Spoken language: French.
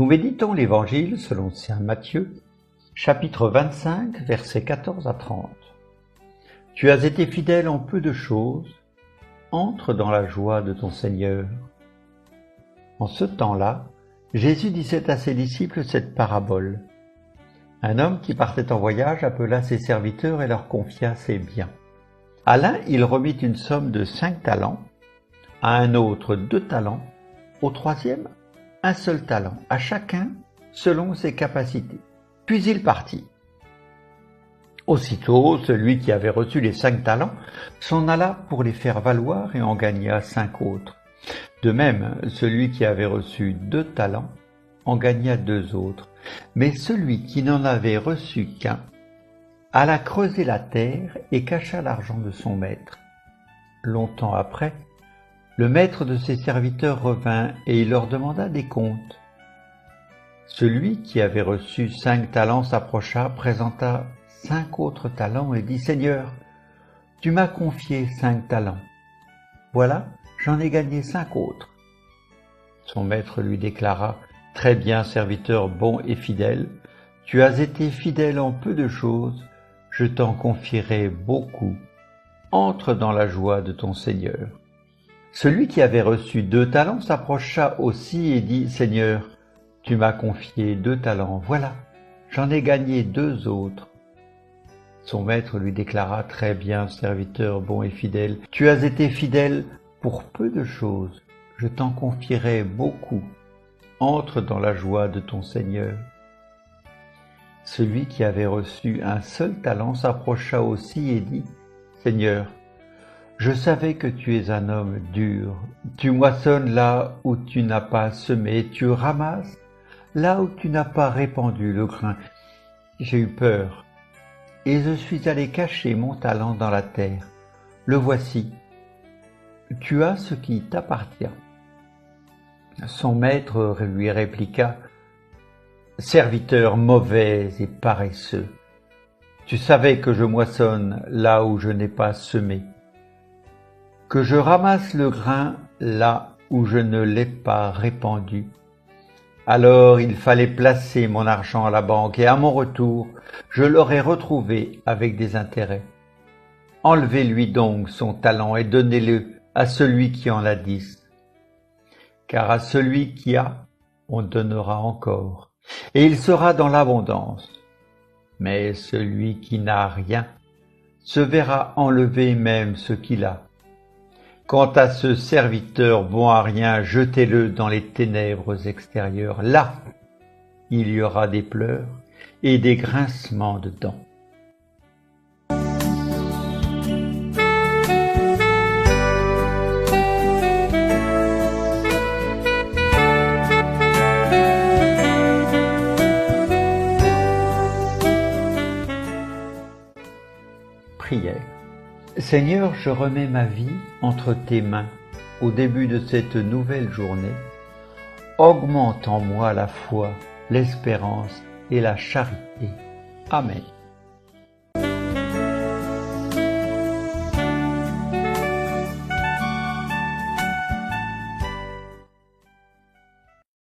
Nous méditons l'Évangile selon saint Matthieu, chapitre 25, versets 14 à 30. Tu as été fidèle en peu de choses, entre dans la joie de ton Seigneur. En ce temps-là, Jésus disait à ses disciples cette parabole. Un homme qui partait en voyage appela ses serviteurs et leur confia ses biens. À l'un, il remit une somme de 5 talents, à un autre 2 talents, au troisième, un seul talent, à chacun selon ses capacités. Puis il partit. Aussitôt, celui qui avait reçu les 5 talents s'en alla pour les faire valoir et en gagna 5 autres. De même, celui qui avait reçu 2 talents en gagna 2 autres. Mais celui qui n'en avait reçu qu'un alla creuser la terre et cacha l'argent de son maître. Longtemps après, le maître de ses serviteurs revint et il leur demanda des comptes. Celui qui avait reçu 5 talents s'approcha, présenta 5 autres talents et dit « Seigneur, tu m'as confié 5 talents. Voilà, j'en ai gagné 5 autres. » Son maître lui déclara « Très bien, serviteur bon et fidèle, tu as été fidèle en peu de choses, je t'en confierai beaucoup. Entre dans la joie de ton Seigneur. » Celui qui avait reçu 2 talents s'approcha aussi et dit « Seigneur, tu m'as confié 2 talents, voilà, j'en ai gagné 2 autres. » Son maître lui déclara « Très bien, serviteur bon et fidèle, tu as été fidèle pour peu de choses, je t'en confierai beaucoup. Entre dans la joie de ton Seigneur. » Celui qui avait reçu un seul talent s'approcha aussi et dit « Seigneur, je savais que tu es un homme dur. Tu moissonnes là où tu n'as pas semé, tu ramasses là où tu n'as pas répandu le grain. J'ai eu peur, et je suis allé cacher mon talent dans la terre. Le voici. Tu as ce qui t'appartient. » Son maître lui répliqua « Serviteur mauvais et paresseux, tu savais que je moissonne là où je n'ai pas semé, que je ramasse le grain là où je ne l'ai pas répandu. Alors il fallait placer mon argent à la banque et à mon retour, je l'aurais retrouvé avec des intérêts. Enlevez-lui donc son talent et donnez-le à celui qui en a 10. Car à celui qui a, on donnera encore, et il sera dans l'abondance. Mais celui qui n'a rien se verra enlever même ce qu'il a. Quant à ce serviteur bon à rien, jetez-le dans les ténèbres extérieures. Là, il y aura des pleurs et des grincements de dents. Prière. Seigneur, je remets ma vie entre tes mains au début de cette nouvelle journée. Augmente en moi la foi, l'espérance et la charité. Amen.